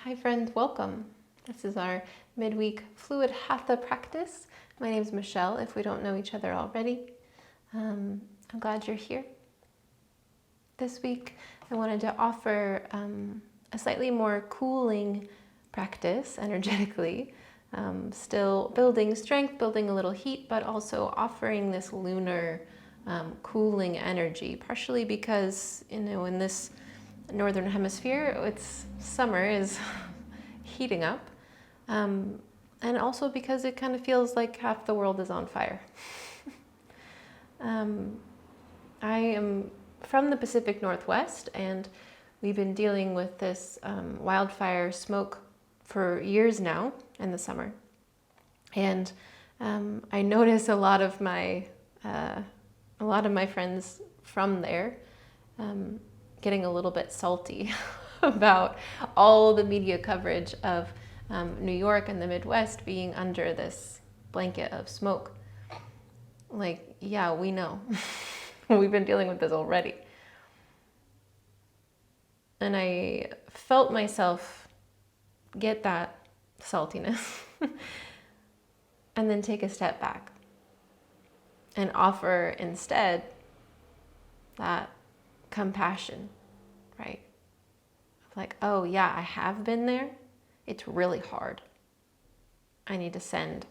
Hi friends, welcome. This is our midweek fluid hatha practice. My name is Michelle, if we don't know each other already. I'm glad you're here. This week I wanted to offer a slightly more cooling practice energetically. Still building strength, building a little heat, but also offering this lunar cooling energy, partially because, in this northern hemisphere, summer is heating up, and also because it kind of feels like half the world is on fire. I am from the Pacific Northwest, and we've been dealing with this wildfire smoke for years now in the summer. And I notice a lot of my friends from there getting a little bit salty about all the media coverage of New York and the Midwest being under this blanket of smoke. Like, yeah, we know. We've been dealing with this already. And I felt myself get that saltiness and then take a step back and offer instead that compassion, right? Like, oh yeah, I have been there. It's really hard. I need to send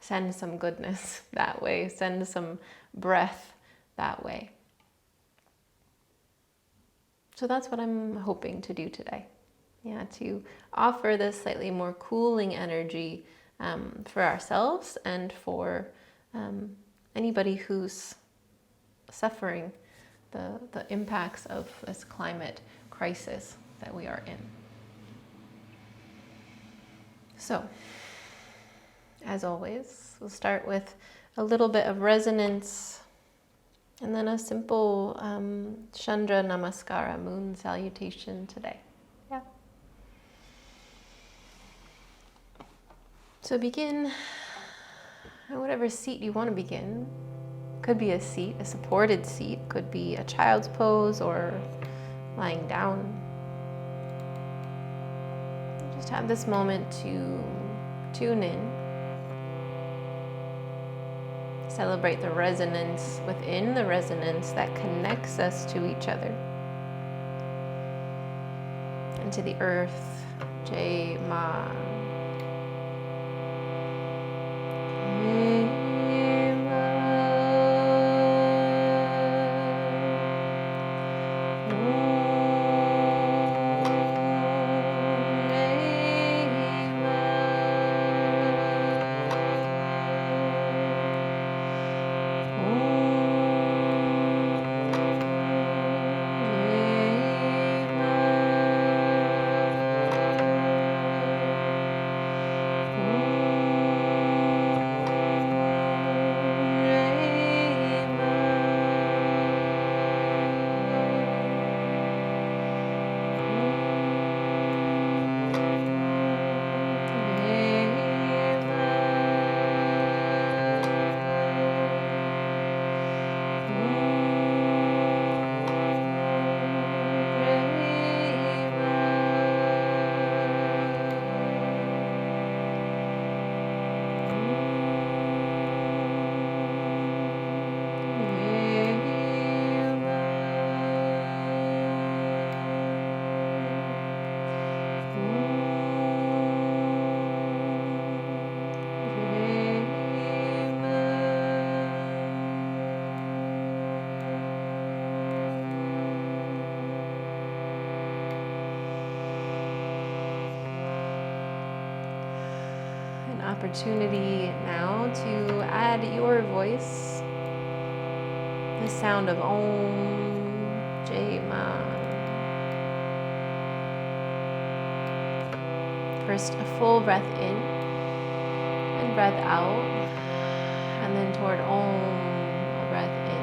some goodness that way, send some breath that way. So that's what I'm hoping to do today. Yeah, to offer this slightly more cooling energy for ourselves and for anybody who's suffering the impacts of this climate crisis that we are in. So, as always, we'll start with a little bit of resonance and then a simple chandra namaskara, moon salutation today. Yeah. So begin at whatever seat you want to begin. Could be a seat, a supported seat, could be a child's pose or lying down. Just have this moment to tune in. Celebrate the resonance within the resonance that connects us to each other and to the earth. Jai Ma. Opportunity now to add your voice, the sound of Om Jai Ma. First, a full breath in and breath out, and then toward Om, a breath in.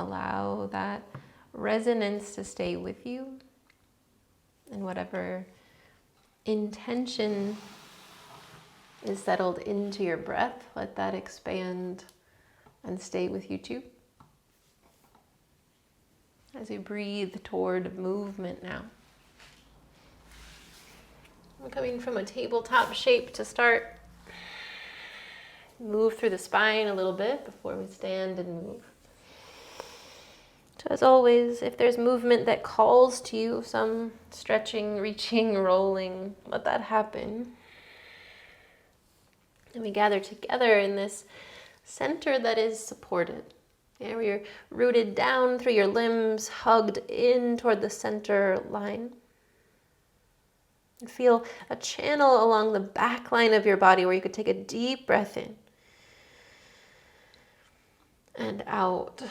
allow that resonance to stay with you. And whatever intention is settled into your breath, let that expand and stay with you too. As you breathe toward movement now. We're coming from a tabletop shape to start. Move through the spine a little bit before we stand and move. So as always, if there's movement that calls to you, some stretching, reaching, rolling, let that happen. And we gather together in this center that is supported. Yeah, where you're rooted down through your limbs, hugged in toward the center line. And feel a channel along the back line of your body where you could take a deep breath in and out.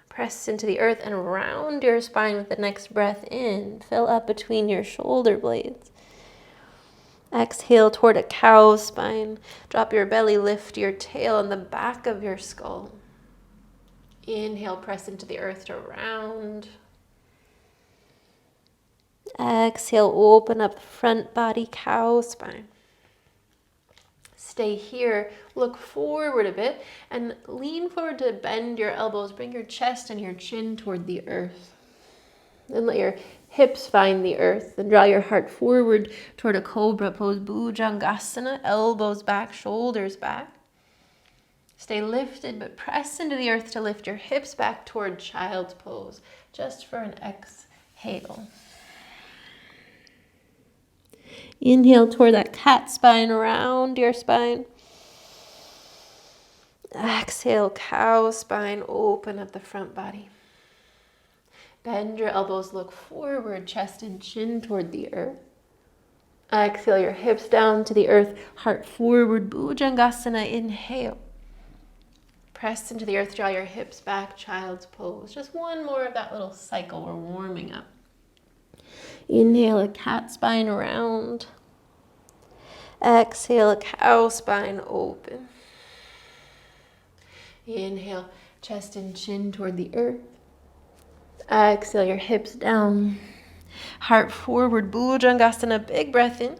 Press into the earth and round your spine with the next breath in. Fill up between your shoulder blades. Exhale toward a cow spine. Drop your belly, lift your tail on the back of your skull. Inhale, press into the earth to round. Exhale, open up the front body, cow spine. Stay here, look forward a bit, and lean forward to bend your elbows. Bring your chest and your chin toward the earth. Then let your hips find the earth. Then draw your heart forward toward a cobra pose, bhujangasana, elbows back, shoulders back. Stay lifted, but press into the earth to lift your hips back toward child's pose, just for an exhale. Inhale toward that cat spine, round your spine. Exhale, cow spine, open up the front body. Bend your elbows, look forward, chest and chin toward the earth. Exhale, your hips down to the earth, heart forward, bhujangasana, inhale. Press into the earth, draw your hips back, child's pose. Just one more of that little cycle, we're warming up. Inhale, a cat spine round. Exhale, a cow spine open. Inhale, chest and chin toward the earth. Exhale, your hips down. Heart forward, bhujangasana, big breath in.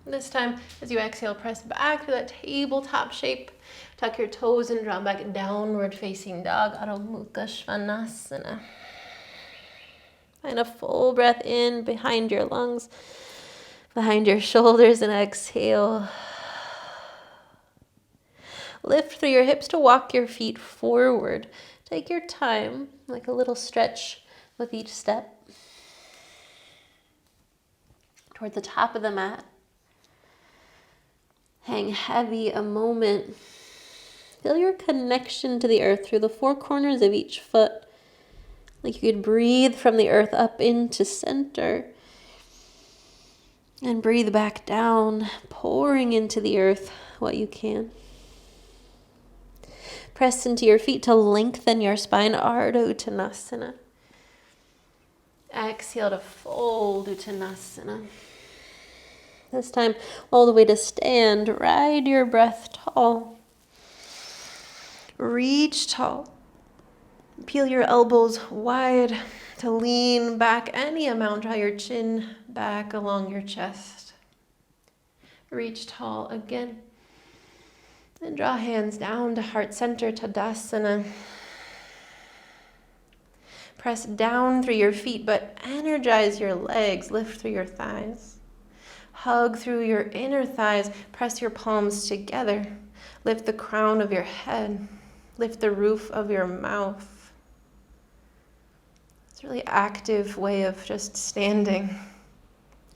This time, as you exhale, press back through that tabletop shape. Tuck your toes and draw back, downward facing dog, Adho Mukha Svanasana. Find a full breath in behind your lungs, behind your shoulders, and exhale. Lift through your hips to walk your feet forward. Take your time, like a little stretch with each step. Toward the top of the mat. Hang heavy a moment. Feel your connection to the earth through the four corners of each foot. Like you could breathe from the earth up into center. And breathe back down, pouring into the earth what you can. Press into your feet to lengthen your spine, Ardha Uttanasana. Exhale to fold Uttanasana. This time, all the way to stand. Ride your breath tall. Reach tall. Peel your elbows wide to lean back any amount. Draw your chin back along your chest. Reach tall again. And draw hands down to heart center, Tadasana. Press down through your feet, but energize your legs. Lift through your thighs. Hug through your inner thighs. Press your palms together. Lift the crown of your head. Lift the roof of your mouth. It's a really active way of just standing.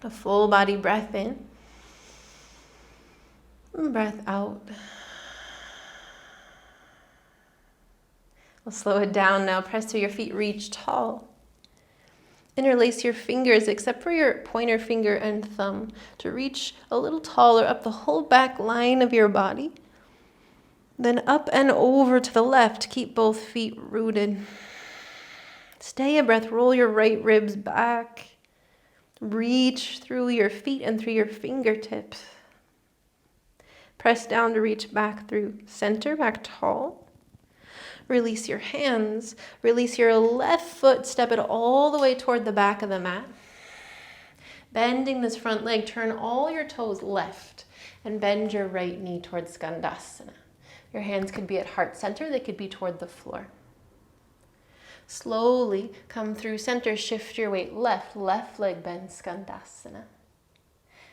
A full body breath in. And breath out. We'll slow it down now. Press through your feet, reach tall. Interlace your fingers, except for your pointer finger and thumb, to reach a little taller up the whole back line of your body. Then up and over to the left. Keep both feet rooted. Stay a breath. Roll your right ribs back. Reach through your feet and through your fingertips. Press down to reach back through center, back tall. Release your hands. Release your left foot. Step it all the way toward the back of the mat. Bending this front leg, turn all your toes left and bend your right knee towards Skandasana. Your hands could be at heart center. They could be toward the floor. Slowly come through center. Shift your weight left. Left leg bends Skandasana.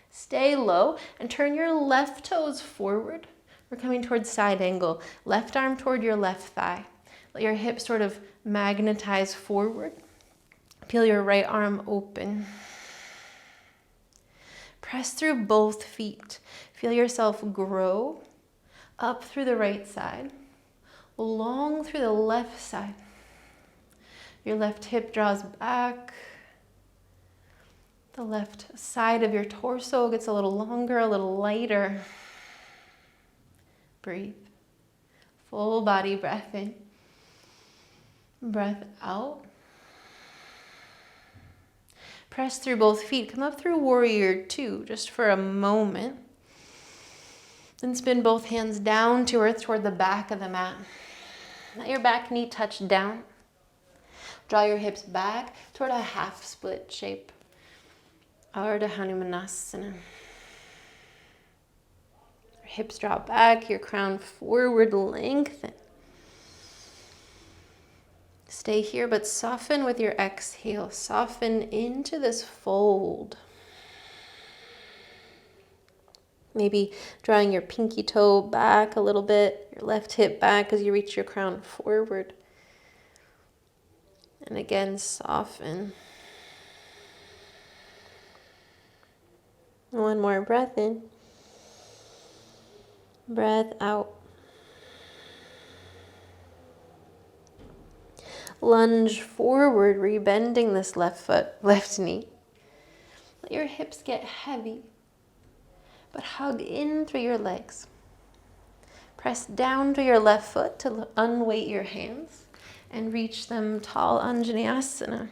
Stay low and turn your left toes forward. We're coming towards side angle. Left arm toward your left thigh. Let your hips sort of magnetize forward. Peel your right arm open. Press through both feet. Feel yourself grow up through the right side, long through the left side. Your left hip draws back. The left side of your torso gets a little longer, a little lighter. Breathe. Full body breath in. Breath out. Press through both feet. Come up through warrior two just for a moment. Then spin both hands down to earth toward the back of the mat. Let your back knee touch down. Draw your hips back toward a half split shape. Ardha Hanumanasana. Your hips drop back, your crown forward, lengthen. Stay here, but soften with your exhale. Soften into this fold. Maybe drawing your pinky toe back a little bit, your left hip back as you reach your crown forward. And again, soften. One more breath in. Breath out. Lunge forward, rebending this left foot, left knee. Let your hips get heavy, but hug in through your legs. Press down to your left foot to unweight your hands and reach them tall, Anjaneyasana.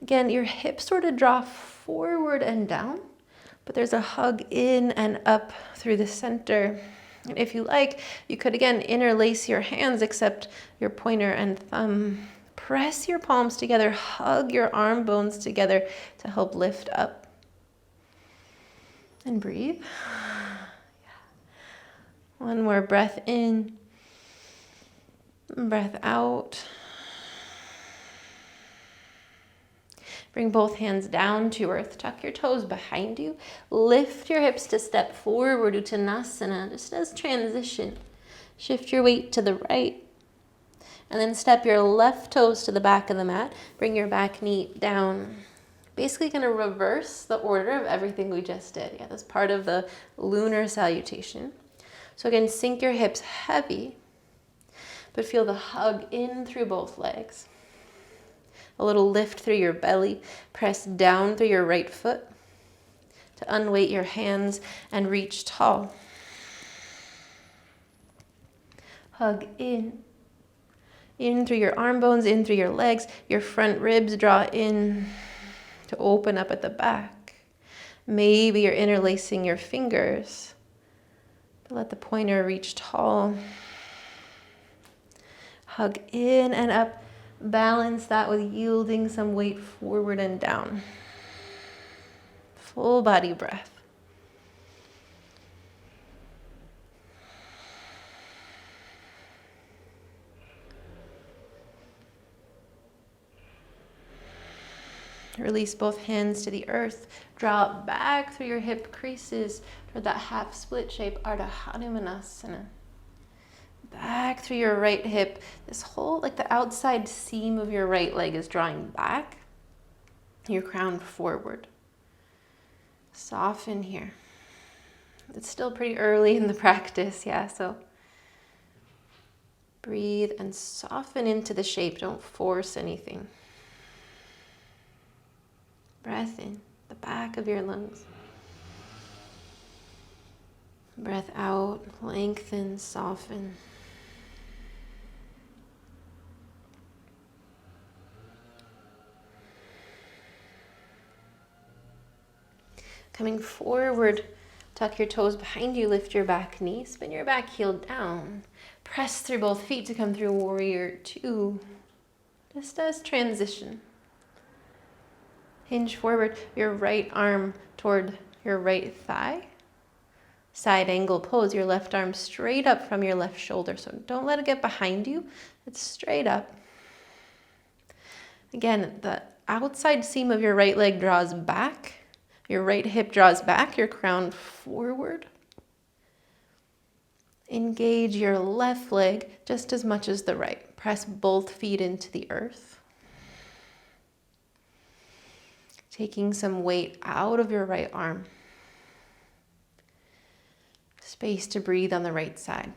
Again, your hips sort of draw forward and down, but there's a hug in and up through the center. And if you like, you could again interlace your hands except your pointer and thumb. Press your palms together, hug your arm bones together to help lift up. And breathe. One more breath in, breath out. Bring both hands down to earth. Tuck your toes behind you. Lift your hips to step forward, Uttanasana, just as transition. Shift your weight to the right. And then step your left toes to the back of the mat. Bring your back knee down. Basically going to reverse the order of everything we just did. Yeah, that's part of the lunar salutation. So again, sink your hips heavy, but feel the hug in through both legs. A little lift through your belly. Press down through your right foot to unweight your hands and reach tall. Hug in through your arm bones, in through your legs. Your front ribs draw in to open up at the back. Maybe you're interlacing your fingers. But let the pointer reach tall. Hug in and up. Balance that with yielding some weight forward and down. Full body breath. Release both hands to the earth. Drop back through your hip creases toward that half split shape, Ardha Hanumanasana. Back through your right hip. This whole, like the outside seam of your right leg is drawing back. Your crown forward. Soften here. It's still pretty early in the practice, yeah, so breathe and soften into the shape. Don't force anything. Breath in, the back of your lungs. Breath out, lengthen, soften. Coming forward Tuck your toes behind you, lift your back knee, spin your back heel down. Press through both feet to come through warrior two. Just as transition. Hinge forward, your right arm toward your right thigh. Side angle pose, your left arm straight up from your left shoulder. So don't let it get behind you. It's straight up. Again, the outside seam of your right leg draws back. Your right hip draws back, your crown forward. Engage your left leg just as much as the right. Press both feet into the earth. Taking some weight out of your right arm. Space to breathe on the right side.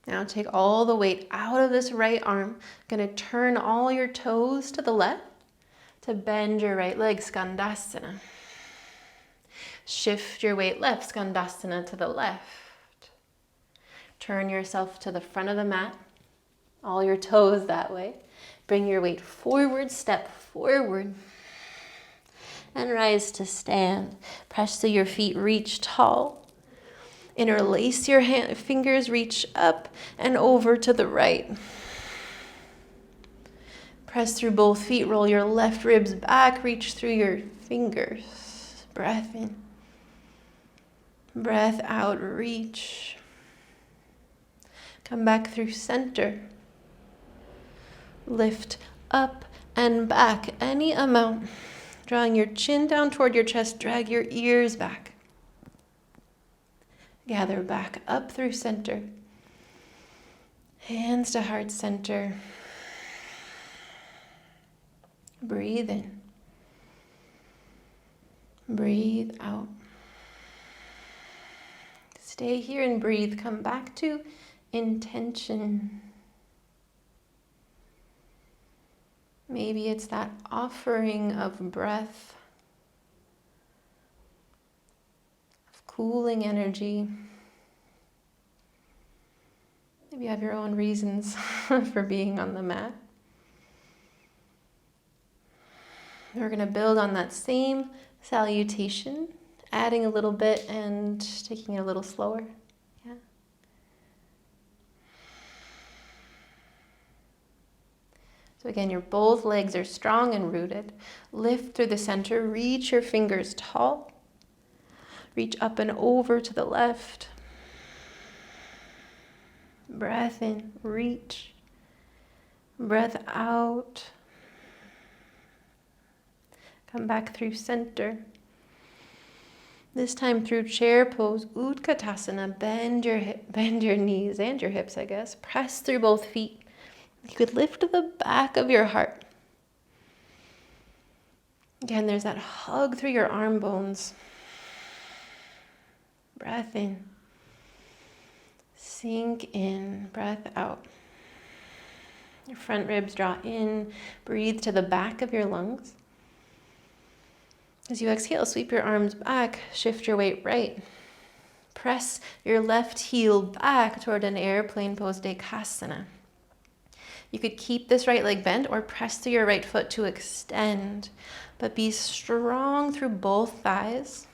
Now take all the weight out of this right arm. Going to turn all your toes to the left to bend your right leg, Skandasana. Shift your weight left, Skandasana to the left. Turn yourself to the front of the mat, all your toes that way. Bring your weight forward, step forward. And rise to stand. Press so your feet reach tall. Interlace your fingers, reach up and over to the right. Press through both feet, roll your left ribs back, reach through your fingers. Breath in. Breath out, reach. Come back through center. Lift up and back any amount. Drawing your chin down toward your chest, drag your ears back. Gather back up through center. Hands to heart center. Breathe in. Breathe out. Stay here and breathe. Come back to intention. Maybe it's that offering of breath, of cooling energy. Maybe you have your own reasons for being on the mat. We're going to build on that same salutation, adding a little bit and taking it a little slower. Yeah. So again, your both legs are strong and rooted. Lift through the center, reach your fingers tall. Reach up and over to the left. Breath in, reach. Breath out. Come back through center. This time through chair pose, Utkatasana. Bend your knees and your hips, I guess. Press through both feet. You could lift the back of your heart. Again, there's that hug through your arm bones. Breath in. Sink in. Breath out. Your front ribs draw in. Breathe to the back of your lungs. As you exhale, sweep your arms back. Shift your weight right. Press your left heel back toward an airplane pose, Dekasana. You could keep this right leg bent or press through your right foot to extend, but be strong through both thighs.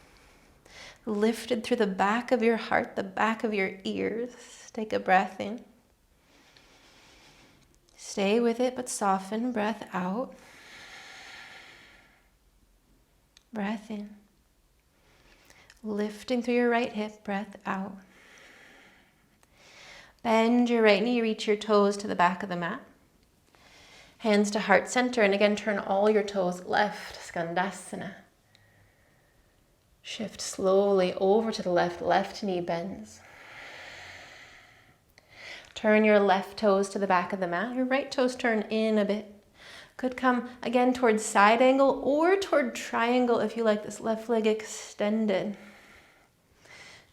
Lifted through the back of your heart, the back of your ears. Take a breath in. Stay with it, but soften. Breath out. Breath in. Lifting through your right hip. Breath out. Bend your right knee, reach your toes to the back of the mat. Hands to heart center, and again, turn all your toes left, Skandasana. Shift slowly over to the left, left knee bends. Turn your left toes to the back of the mat. Your right toes turn in a bit. Could come again towards side angle or toward triangle if you like this left leg extended.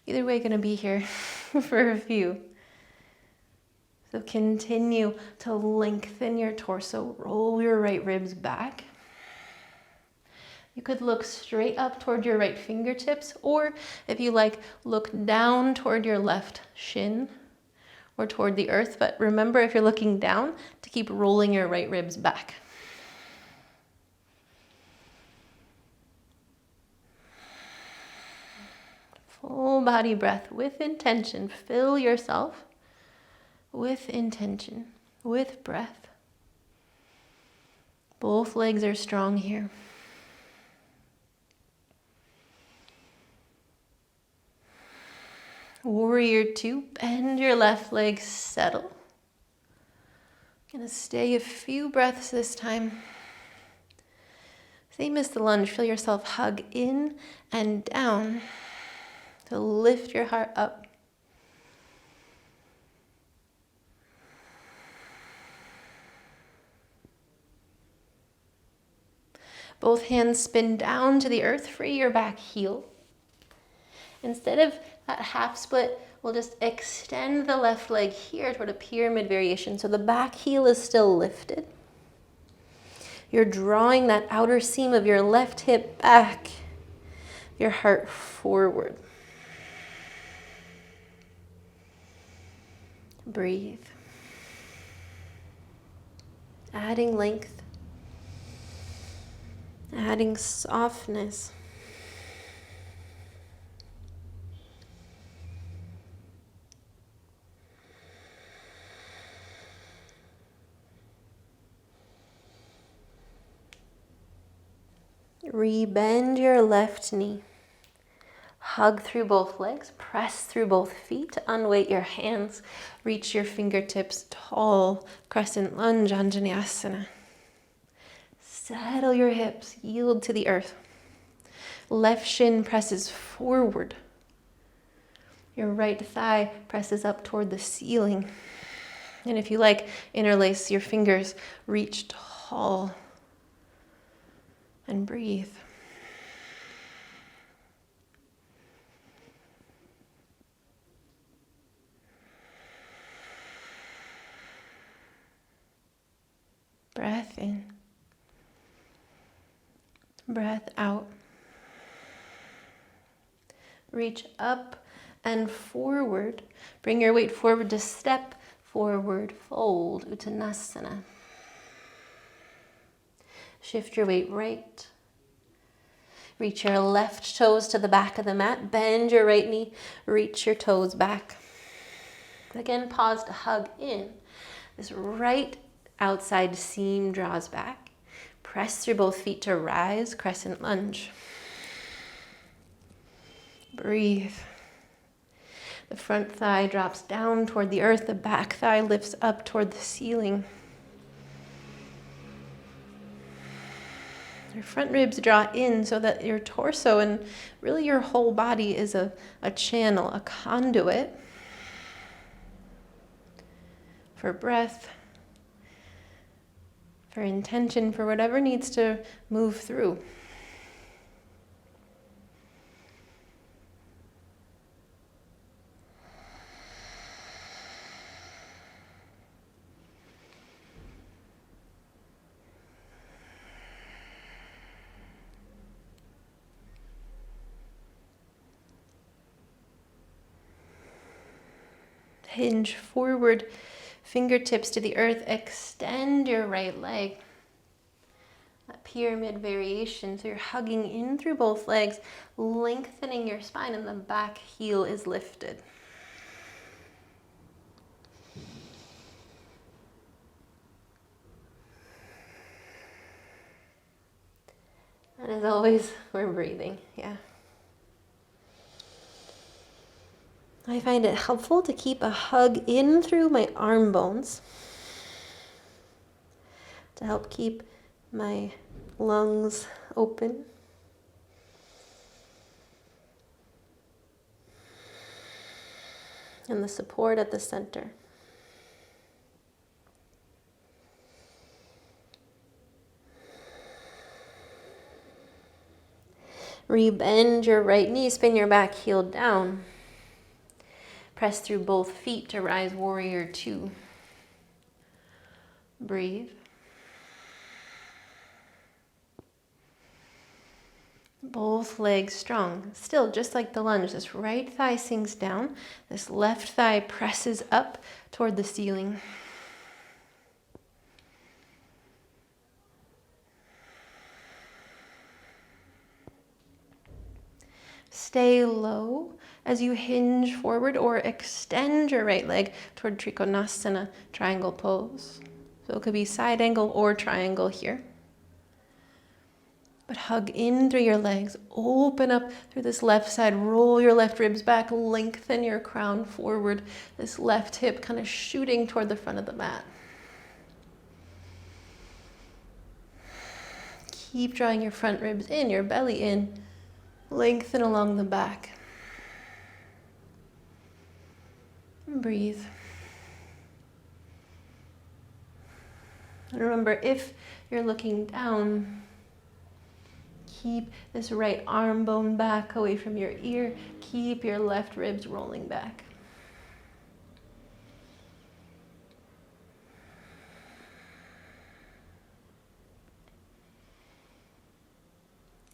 Either way, gonna be here for a few. So continue to lengthen your torso, roll your right ribs back. You could look straight up toward your right fingertips, or if you like, look down toward your left shin, or toward the earth, but remember if you're looking down to keep rolling your right ribs back. Full body breath with intention. Fill yourself with intention, with breath. Both legs are strong here. Warrior two, bend your left leg, settle. Gonna stay a few breaths this time. Same as the lunge, feel yourself hug in and down to lift your heart up. Both hands spin down to the earth, free your back heel. Instead of that half split, we'll just extend the left leg here toward a pyramid variation. So the back heel is still lifted. You're drawing that outer seam of your left hip back, your heart forward. Breathe. Adding length, adding softness. Rebend your left knee. Hug through both legs, press through both feet, unweight your hands, reach your fingertips tall, crescent lunge, Anjaneyasana. Settle your hips, yield to the earth. Left shin presses forward. Your right thigh presses up toward the ceiling. And if you like, interlace your fingers, reach tall. And breathe. Breath in. Breath out. Reach up and forward. Bring your weight forward to step forward, fold, Uttanasana. Shift your weight right. Reach your left toes to the back of the mat. Bend your right knee. Reach your toes back. Again, pause to hug in. This right outside seam draws back. Press through both feet to rise, crescent lunge. Breathe. The front thigh drops down toward the earth. The back thigh lifts up toward the ceiling. Your front ribs draw in so that your torso and really your whole body is a channel, a conduit for breath, for intention, for whatever needs to move through. Hinge forward, fingertips to the earth. Extend your right leg. That pyramid variation. So you're hugging in through both legs, lengthening your spine, and the back heel is lifted. And as always, we're breathing. Yeah. I find it helpful to keep a hug in through my arm bones to help keep my lungs open. And the support at the center. Rebend your right knee, spin your back heel down. Press through both feet to rise, warrior two. Breathe. Both legs strong. Still, just like the lunge, this right thigh sinks down. This left thigh presses up toward the ceiling. Stay low as you hinge forward or extend your right leg toward Trikonasana, triangle pose. So it could be side angle or triangle here. But hug in through your legs, open up through this left side, roll your left ribs back, lengthen your crown forward, this left hip kind of shooting toward the front of the mat. Keep drawing your front ribs in, your belly in, lengthen along the back. And breathe. And remember, if you're looking down, keep this right arm bone back away from your ear. Keep your left ribs rolling back.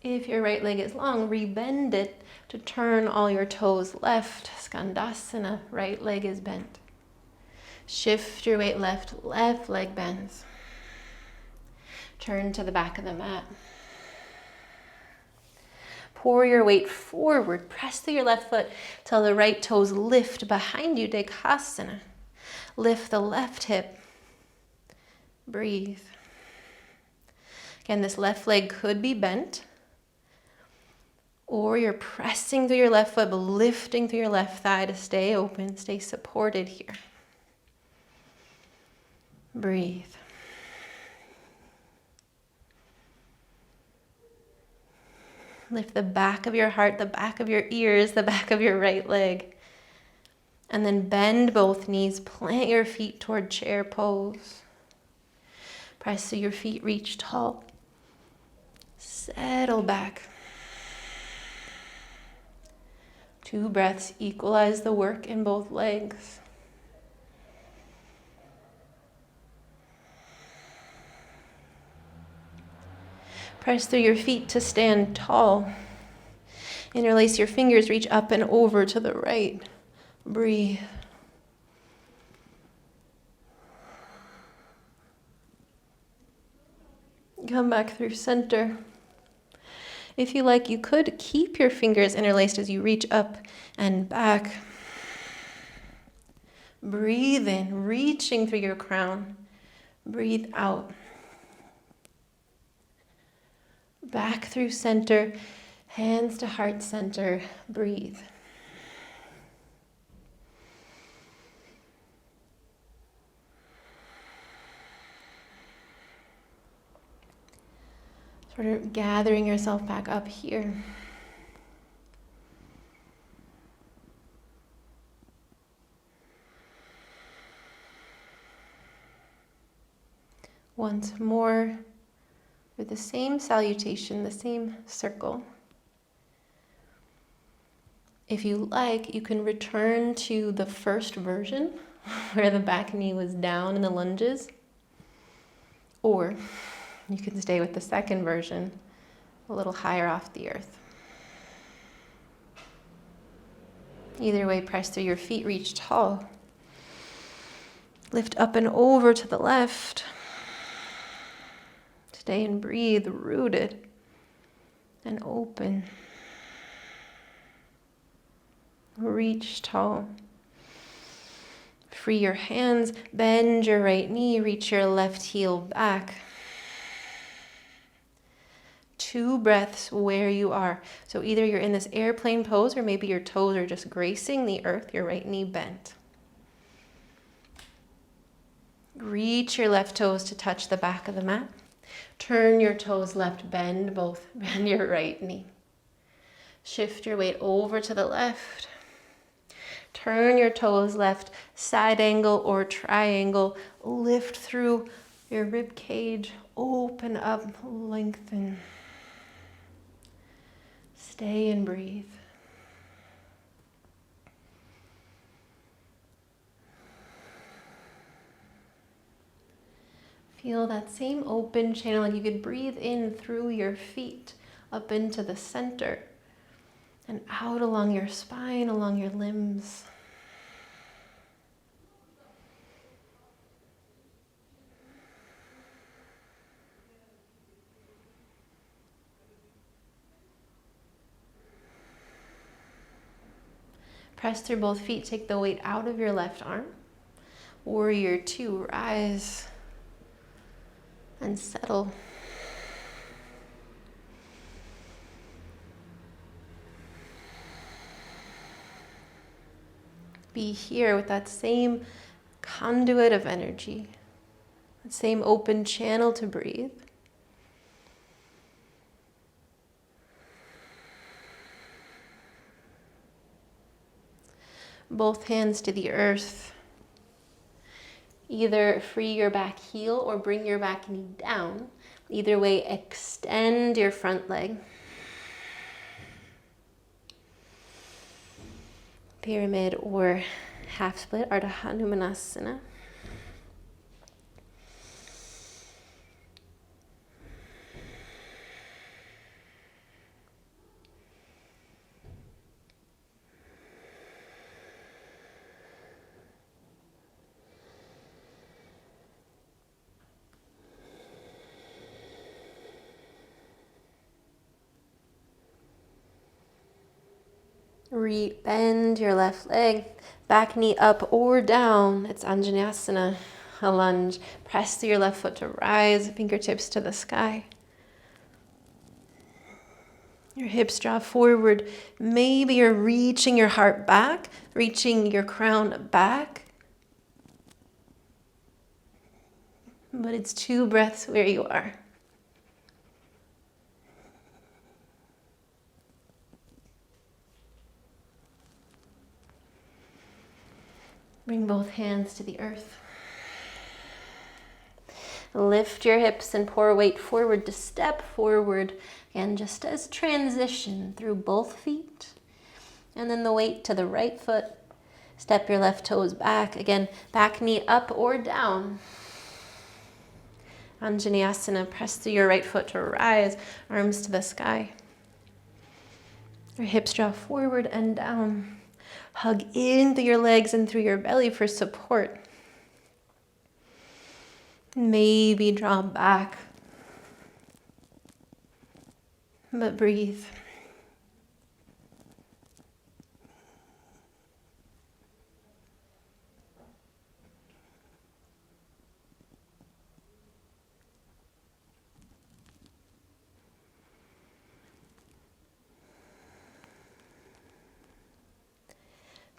If your right leg is long, rebend it to turn all your toes left. Skandasana, right leg is bent. Shift your weight left, left leg bends. Turn to the back of the mat. Pour your weight forward. Press through your left foot till the right toes lift behind you. Dekasana. Lift the left hip. Breathe. Again, this left leg could be bent, or you're pressing through your left foot, but lifting through your left thigh to stay open, stay supported here. Breathe. Lift the back of your heart, the back of your ears, the back of your right leg. And then bend both knees, plant your feet toward chair pose. Press so your feet reach tall. Settle back. 2 breaths, equalize the work in both legs. Press through your feet to stand tall. Interlace your fingers, reach up and over to the right. Breathe. Come back through center. If you like, you could keep your fingers interlaced as you reach up and back. Breathe in, reaching through your crown. Breathe out. Back through center, hands to heart center. Breathe. Sort of gathering yourself back up here. Once more, with the same salutation, the same circle. If you like, you can return to the first version where the back knee was down in the lunges, or you can stay with the second version, a little higher off the earth. Either way, press through your feet, reach tall. Lift up and over to the left. Stay and breathe, rooted and open. Reach tall. Free your hands, bend your right knee, reach your left heel back. 2 breaths where you are. So either you're in this airplane pose or maybe your toes are just gracing the earth, your right knee bent. Reach your left toes to touch the back of the mat. Turn your toes left, bend both, bend your right knee. Shift your weight over to the left. Turn your toes left, side angle or triangle. Lift through your rib cage, open up, lengthen. Stay and breathe. Feel that same open channel, like you could breathe in through your feet, up into the center and out along your spine, along your limbs. Press through both feet, take the weight out of your left arm. Warrior two, rise and settle. Be here with that same conduit of energy, that same open channel to breathe. Both hands to the earth. Either free your back heel or bring your back knee down. Either way, extend your front leg. Pyramid or half split, Ardha Hanumanasana. Bend your left leg, back knee up or down. It's Anjaneyasana, a lunge. Press through your left foot to rise, fingertips to the sky. Your hips draw forward. Maybe you're reaching your heart back, reaching your crown back. But it's 2 breaths where you are. Bring both hands to the earth. Lift your hips and pour weight forward to step forward. Again, just as transition through both feet. And then the weight to the right foot. Step your left toes back. Again, back knee up or down. Anjaneyasana, press through your right foot to rise, arms to the sky. Your hips draw forward and down. Hug in through your legs and through your belly for support. Maybe draw back, but breathe.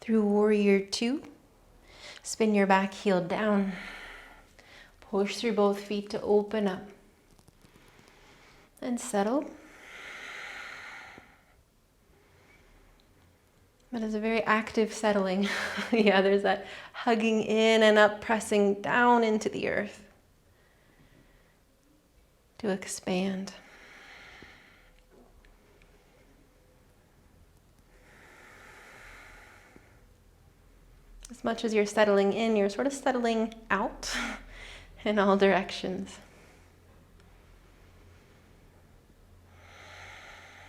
Through warrior two, spin your back heel down. Push through both feet to open up. And settle. But it's a very active settling. Yeah, there's that hugging in and up, pressing down into the earth. To expand. As much as you're settling in, you're sort of settling out in all directions.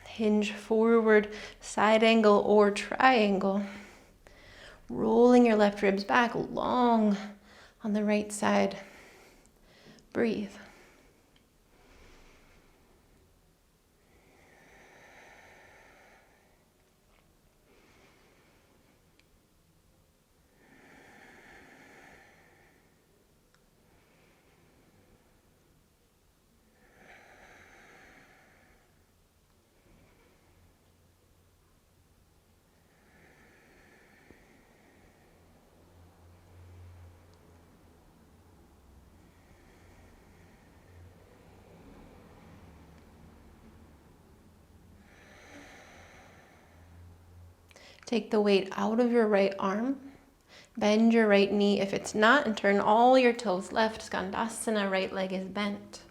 Hinge forward, side angle or triangle. Rolling your left ribs back long on the right side. Breathe. Take the weight out of your right arm. Bend your right knee if it's not, and turn all your toes left. Skandasana, right leg is bent.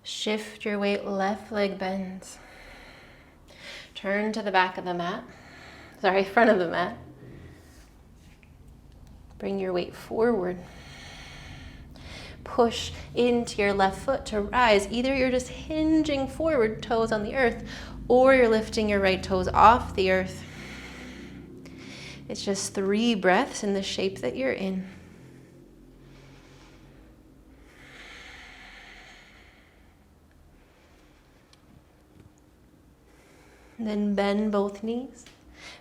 Shift your weight, left leg bends. Turn to the back of the mat. Front of the mat. Bring your weight forward. push into your left foot to rise. Either you're just hinging forward, toes on the earth, or you're lifting your right toes off the earth. It's just 3 breaths in the shape that you're in. And then bend both knees.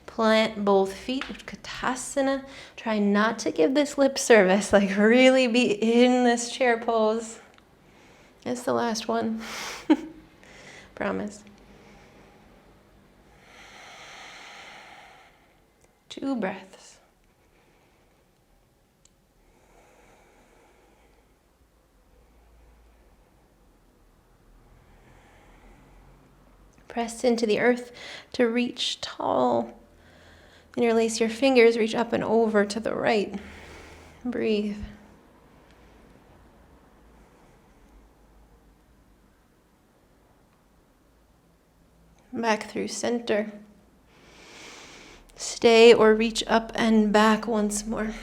Plant both feet, Utkatasana. Try not to give this lip service, like really be in this chair pose. It's the last one. Promise. 2 breaths. Press into the earth to reach tall. Interlace your fingers, reach up and over to the right. Breathe. Back through center. Stay or reach up and back once more.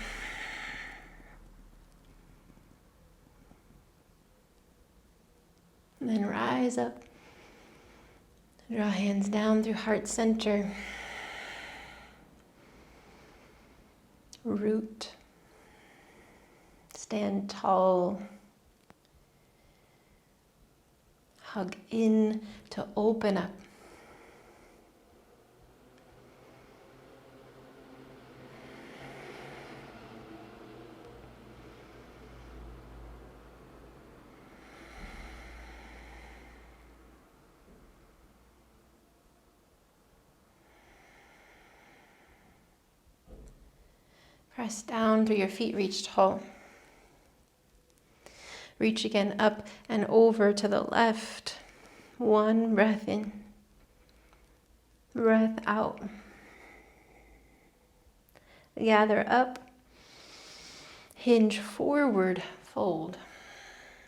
And then rise up. Draw hands down through heart center. Root. Stand tall. Hug in to open up. Press down through your feet, reach tall. Reach again up and over to the left. 1 breath in. Breath out. Gather up. Hinge forward, fold.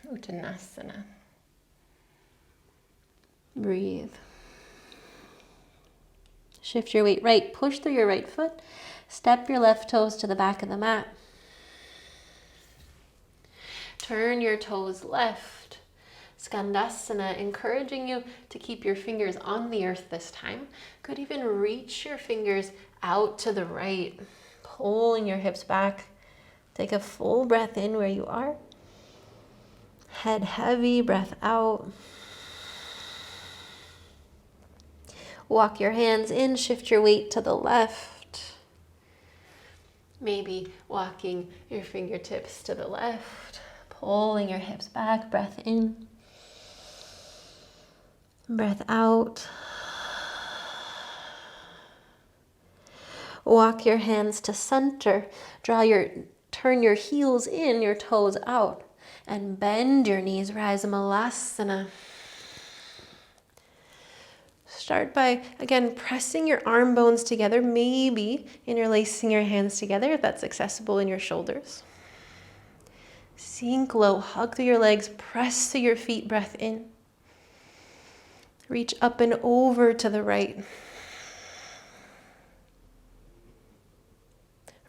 Uttanasana. Breathe. Shift your weight right. Push through your right foot. Step your left toes to the back of the mat. Turn your toes left. Skandasana, encouraging you to keep your fingers on the earth this time. Could even reach your fingers out to the right, pulling your hips back. Take a full breath in where you are. Head heavy, breath out. Walk your hands in, shift your weight to the left. Maybe walking your fingertips to the left, pulling your hips back, breath in, breath out. Walk your hands to center, turn your heels in, your toes out, and bend your knees, Rajamalasana. Start by, again, pressing your arm bones together, maybe interlacing your hands together if that's accessible in your shoulders. Sink low, hug through your legs, press through your feet, breath in. Reach up and over to the right.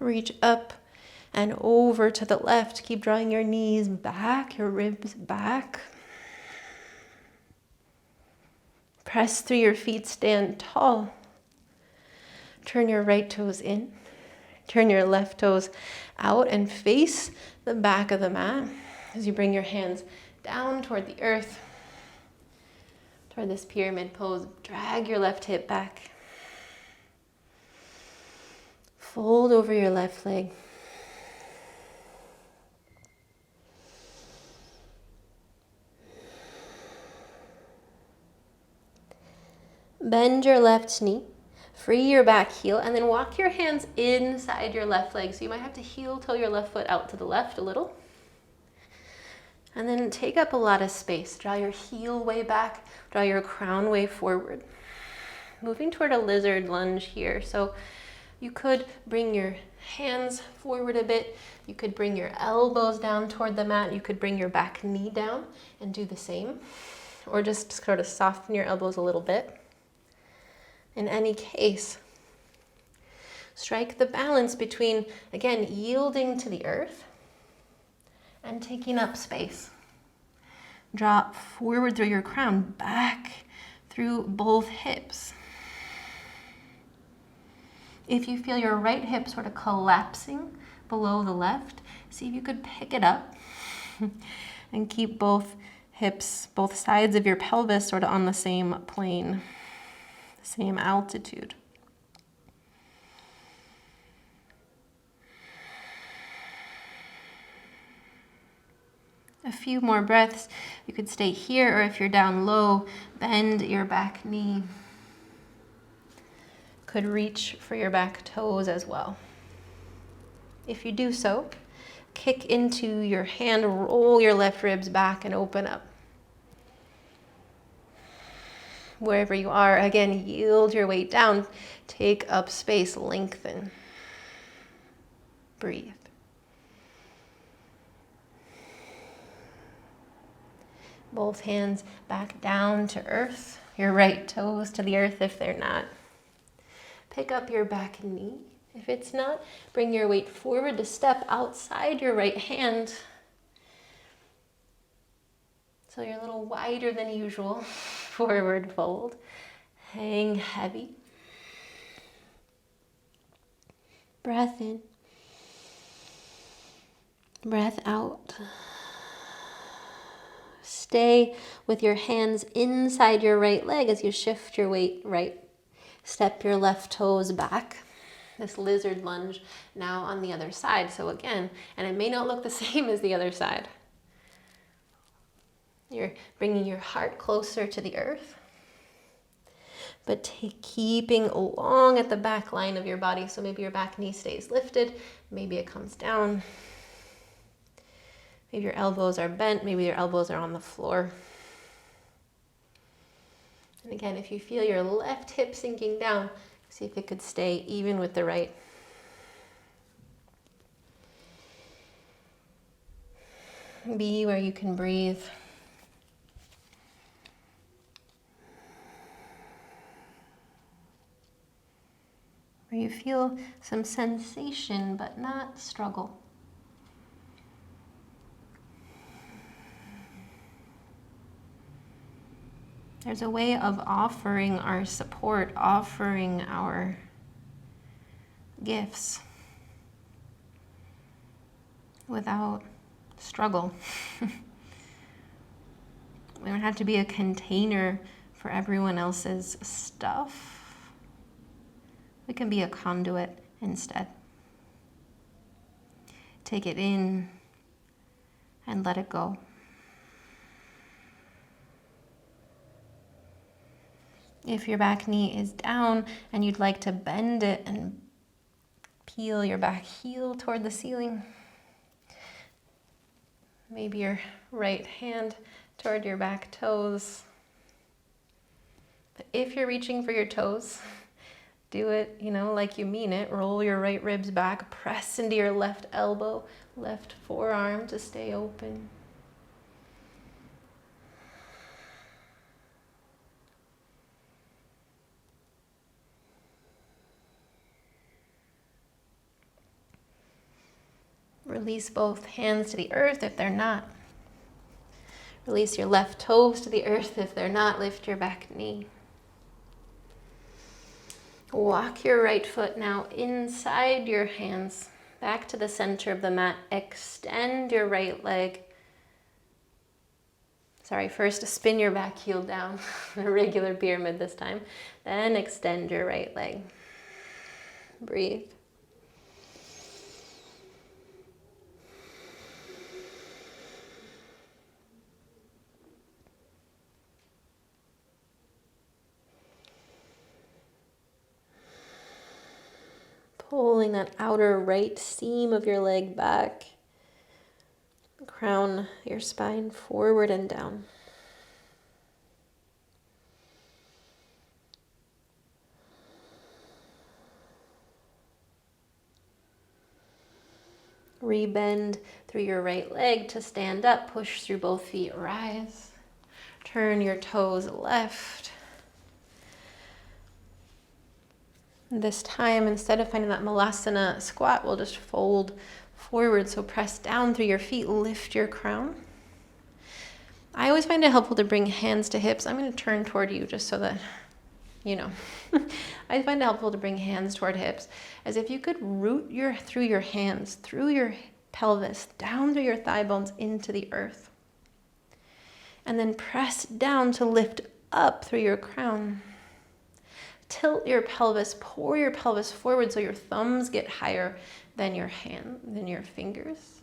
Reach up and over to the left. Keep drawing your knees back, your ribs back. Press through your feet, stand tall. Turn your right toes in. Turn your left toes out and face the back of the mat as you bring your hands down toward the earth, toward this pyramid pose. Drag your left hip back. Fold over your left leg. Bend your left knee, free your back heel, and then walk your hands inside your left leg. So you might have to heel toe your left foot out to the left a little. And then take up a lot of space. Draw your heel way back, draw your crown way forward. Moving toward a lizard lunge here. So you could bring your hands forward a bit. You could bring your elbows down toward the mat. You could bring your back knee down and do the same. Or just sort of soften your elbows a little bit. In any case, strike the balance between, again, yielding to the earth and taking up space. Drop forward through your crown, back through both hips. If you feel your right hip sort of collapsing below the left, see if you could pick it up and keep both hips, both sides of your pelvis sort of on the same plane, the same altitude. A few more breaths. You could stay here, or if you're down low, bend your back knee. Could reach for your back toes as well. If you do so, kick into your hand, roll your left ribs back and open up. Wherever you are, again, yield your weight down. Take up space, lengthen. Breathe. Both hands back down to earth. Your right toes to the earth if they're not. Pick up your back knee. If it's not, bring your weight forward to step outside your right hand. So you're a little wider than usual. Forward fold. Hang heavy. Breath in. Breath out. Stay with your hands inside your right leg as you shift your weight right. Step your left toes back. This lizard lunge now on the other side. So again, and it may not look the same as the other side. You're bringing your heart closer to the earth, but keeping along at the back line of your body. So maybe your back knee stays lifted. Maybe it comes down. Maybe your elbows are bent, maybe your elbows are on the floor. And again, if you feel your left hip sinking down, see if it could stay even with the right. Be where you can breathe. Where you feel some sensation, but not struggle. There's a way of offering our support, offering our gifts without struggle. We don't have to be a container for everyone else's stuff. We can be a conduit instead. Take it in and let it go. If your back knee is down and you'd like to bend it and peel your back heel toward the ceiling, maybe your right hand toward your back toes. But if you're reaching for your toes, do it, like you mean it. Roll your right ribs back, press into your left elbow, left forearm to stay open. Release both hands to the earth if they're not. Release your left toes to the earth if they're not. Lift your back knee. Walk your right foot now inside your hands, back to the center of the mat. Extend your right leg. First spin your back heel down, a regular pyramid this time. Then extend your right leg. Breathe. Pulling that outer right seam of your leg back. Crown your spine forward and down. Rebend through your right leg to stand up. Push through both feet. Rise. Turn your toes left. This time, instead of finding that malasana squat, we'll just fold forward. So press down through your feet, lift your crown. I always find it helpful to bring hands to hips. I'm going to turn toward you just so that, you know. I find it helpful to bring hands toward hips, as if you could root through your hands, through your pelvis, down through your thigh bones into the earth. And then press down to lift up through your crown. Tilt your pelvis, pour your pelvis forward so your thumbs get higher than your fingers.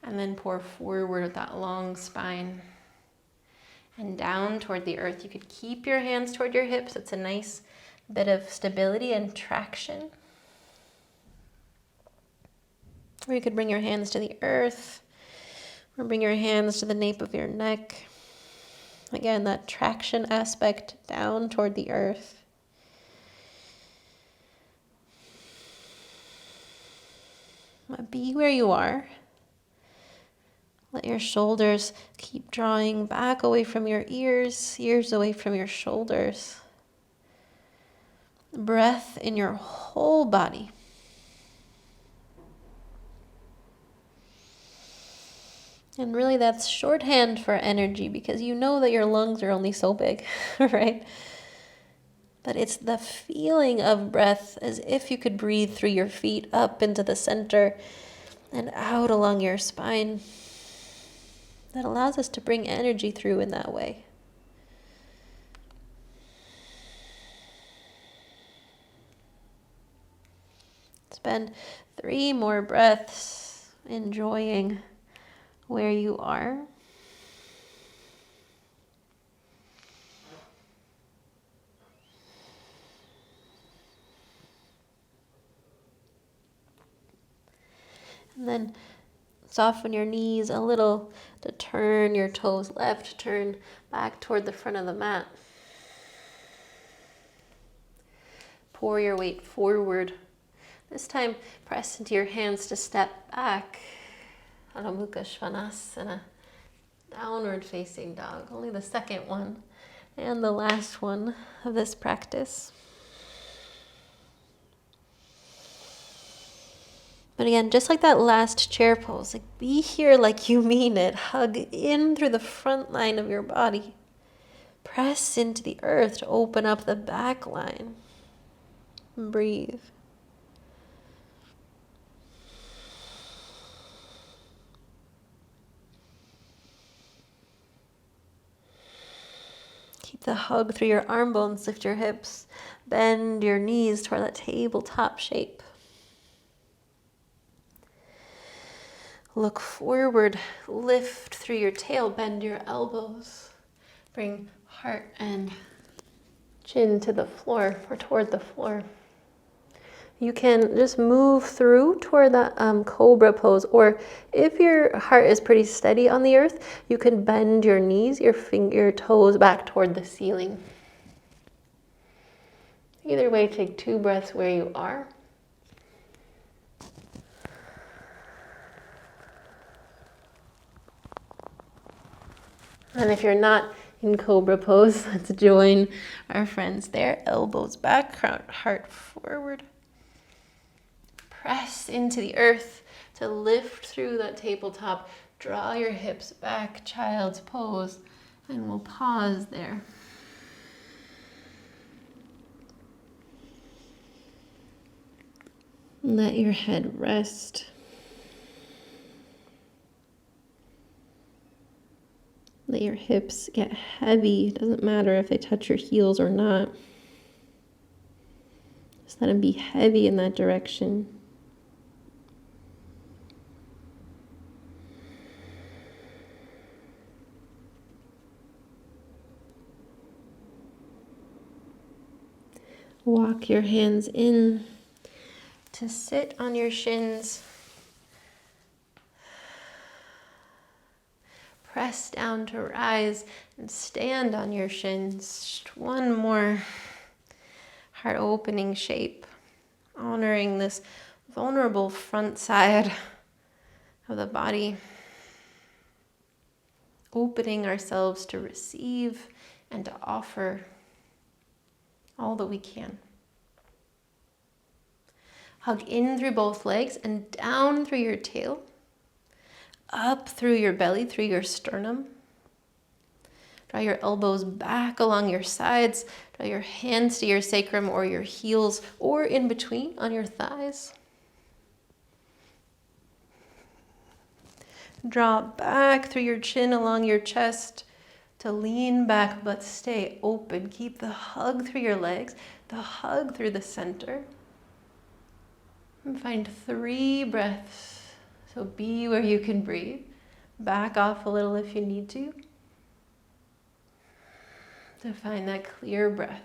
And then pour forward with that long spine. And down toward the earth. You could keep your hands toward your hips. It's a nice bit of stability and traction. Or you could bring your hands to the earth, or bring your hands to the nape of your neck. Again, that traction aspect down toward the earth. Be where you are. Let your shoulders keep drawing back away from your ears, ears away from your shoulders. Breath in your whole body. And really that's shorthand for energy, because you know that your lungs are only so big, right? But it's the feeling of breath, as if you could breathe through your feet up into the center and out along your spine, that allows us to bring energy through in that way. Spend 3 more breaths enjoying where you are. And then soften your knees a little to turn your toes left, turn back toward the front of the mat. Pour your weight forward. This time, press into your hands to step back. Adho Mukha Svanasana, downward facing dog. Only the second one and the last one of this practice. But again, just like that last chair pose, like be here like you mean it. Hug in through the front line of your body. Press into the earth to open up the back line. Breathe. Keep the hug through your arm bones, lift your hips, bend your knees toward that tabletop shape. Look forward, lift through your tail, bend your elbows. Bring heart and chin to the floor or toward the floor. You can just move through toward that cobra pose, or if your heart is pretty steady on the earth, you can bend your knees, your toes back toward the ceiling. Either way, take 2 breaths where you are. And if you're not in cobra pose, let's join our friends there. Elbows back, heart forward. Press into the earth to lift through that tabletop. Draw your hips back, child's pose, and we'll pause there. Let your head rest. Let your hips get heavy. It doesn't matter if they touch your heels or not. Just let them be heavy in that direction. Walk your hands in to sit on your shins. Press down to rise and stand on your shins. Just one more heart opening shape, honoring this vulnerable front side of the body, opening ourselves to receive and to offer all that we can. Hug in through both legs and down through your tail, up through your belly, through your sternum. Draw your elbows back along your sides. Draw your hands to your sacrum or your heels or in between on your thighs. Draw back through your chin along your chest to lean back but stay open. Keep the hug through your legs, the hug through the center. And find 3 breaths. So be where you can breathe. Back off a little if you need to find that clear breath.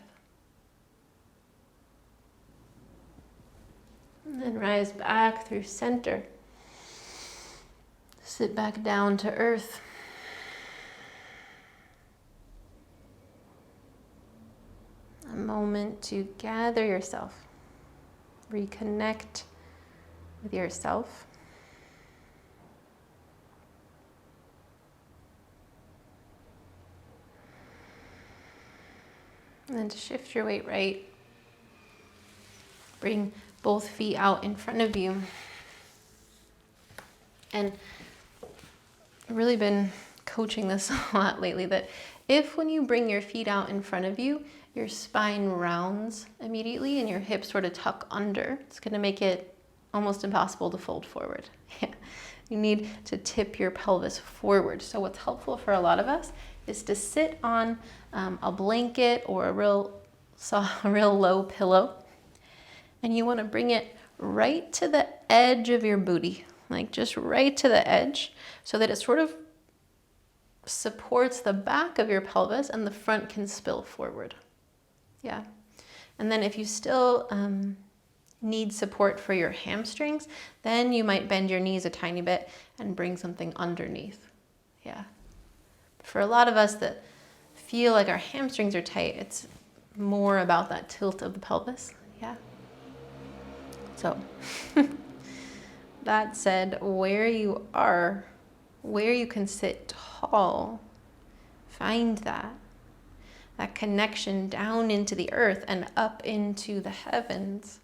And then rise back through center. Sit back down to earth. A moment to gather yourself. Reconnect with yourself. And then to shift your weight right, bring both feet out in front of you. And I've really been coaching this a lot lately, that if when you bring your feet out in front of you, your spine rounds immediately and your hips sort of tuck under, it's going to make it almost impossible to fold forward. Yeah. You need to tip your pelvis forward. So what's helpful for a lot of us is to sit on a blanket or a real low pillow. And you want to bring it right to the edge of your booty, like just right to the edge, so that it sort of supports the back of your pelvis and the front can spill forward. Yeah. And then if you still need support for your hamstrings, then you might bend your knees a tiny bit and bring something underneath. Yeah. For a lot of us that feel like our hamstrings are tight, it's more about that tilt of the pelvis. Yeah. So that said, where you are, where you can sit tall, find that connection down into the earth and up into the heavens.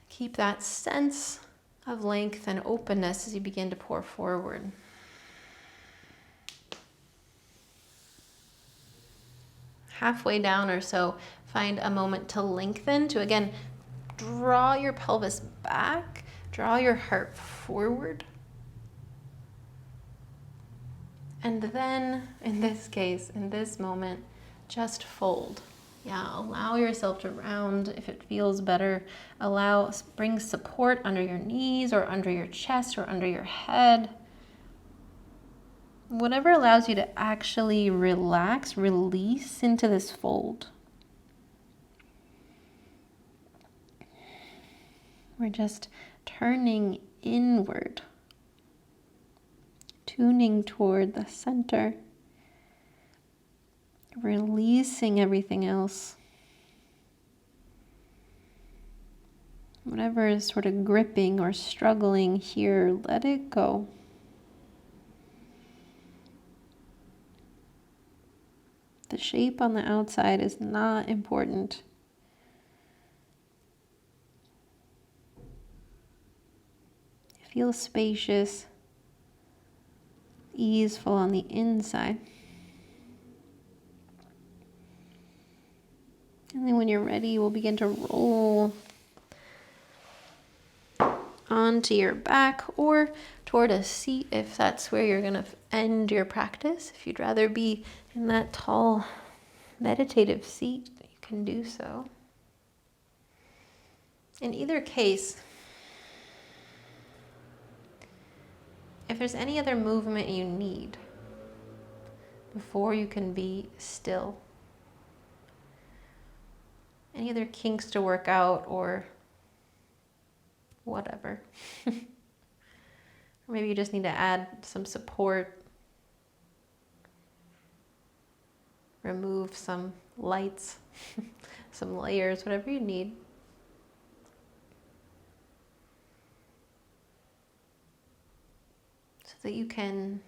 Keep that sense of length and openness as you begin to pour forward. Halfway down or so, find a moment to lengthen, to again draw your pelvis back, draw your heart forward. And then, in this case, in this moment, just fold. Yeah, allow yourself to round if it feels better. Bring support under your knees or under your chest or under your head. Whatever allows you to actually relax, release into this fold. We're just turning inward, tuning toward the center, releasing everything else. Whatever is sort of gripping or struggling here, let it go. The shape on the outside is not important. Feel spacious, easeful on the inside. And then when you're ready, we'll begin to roll onto your back or toward a seat if that's where you're going to end your practice. If you'd rather be in that tall meditative seat, you can do so. In either case, if there's any other movement you need before you can be still, any other kinks to work out or whatever. Or maybe you just need to add some support, remove some lights, some layers, whatever you need. So that you can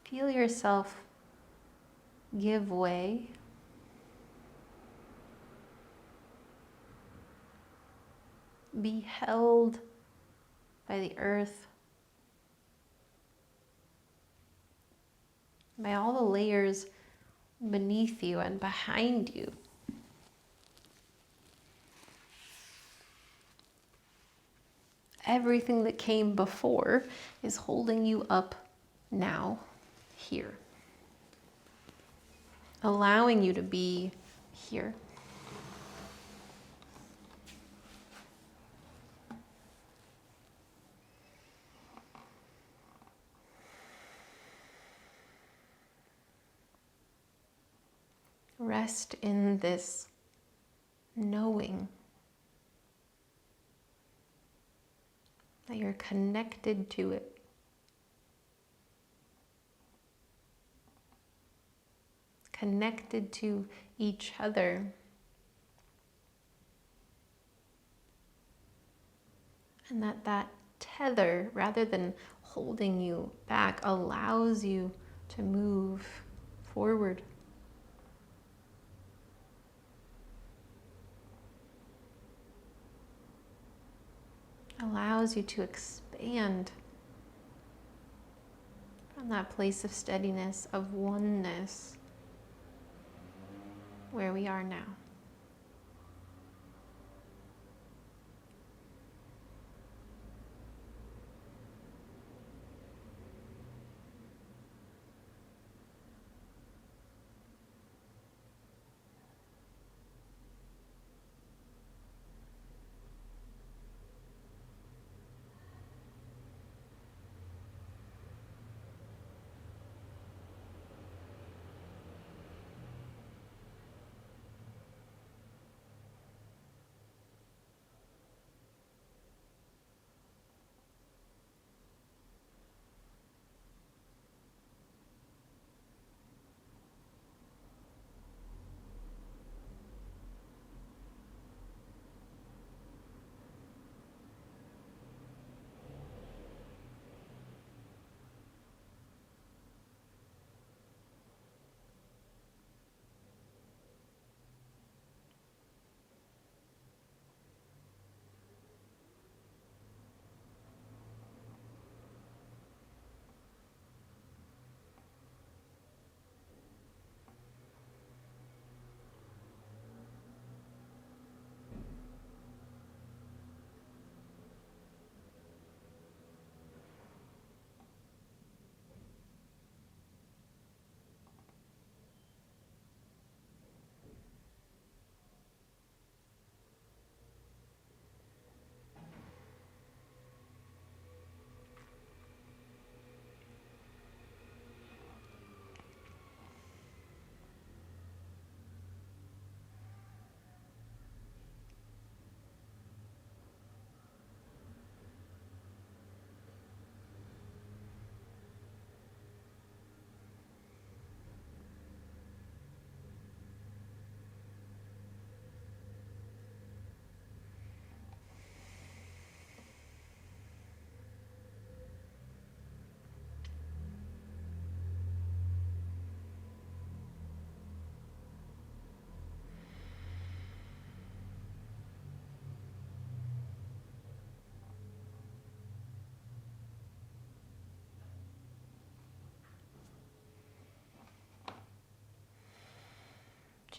feel yourself give way. Be held by the earth, by all the layers beneath you and behind you. Everything that came before is holding you up now, here. Allowing you to be here. Rest in this knowing that you're connected to it. Connected to each other. And that tether, rather than holding you back, allows you to move forward. Allows you to expand from that place of steadiness, of oneness, where we are now.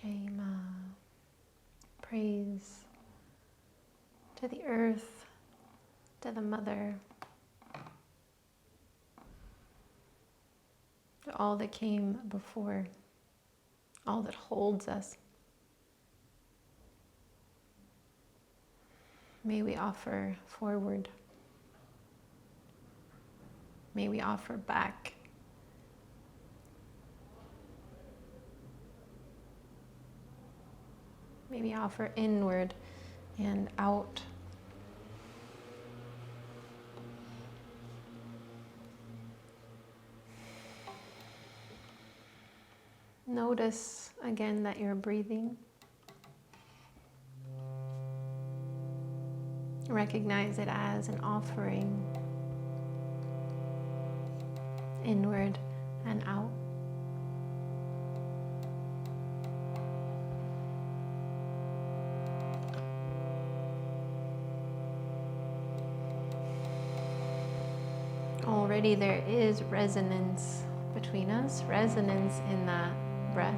Jema, praise to the earth, to the mother, to all that came before, all that holds us. May we offer forward. May we offer back. May we offer inward and out. Notice again that you're breathing. Recognize it as an offering, inward and out. Already there is resonance between us, resonance in that breath.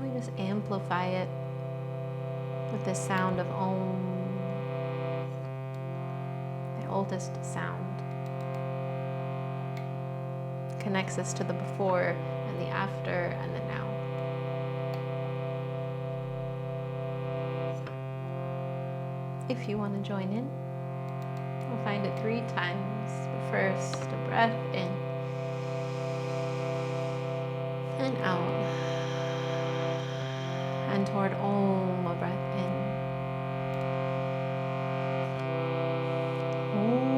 We just amplify it with the sound of Om, the oldest sound. Connects us to the before and the after and the now. If you want to join in, we'll find it 3 times. But first, a breath in and out. And toward Om, a breath in. Om.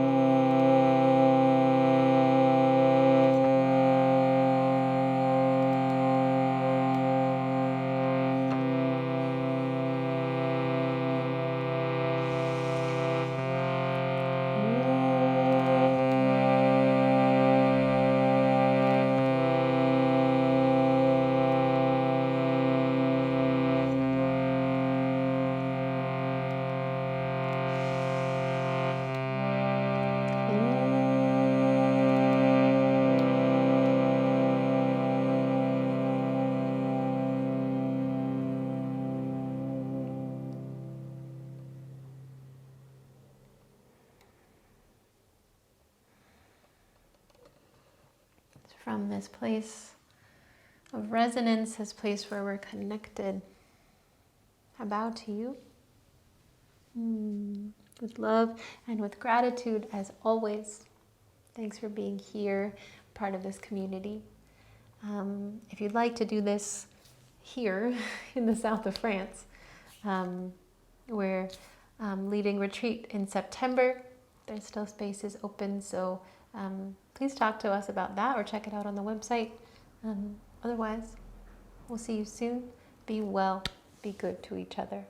From this place of resonance, this place where we're connected, I bow to you with love and with gratitude as always. Thanks for being here, part of this community. If you'd like to do this here in the south of France, we're leading retreat in September. There's still spaces open, so please talk to us about that or check it out on the website. Otherwise, we'll see you soon. Be well, be good to each other.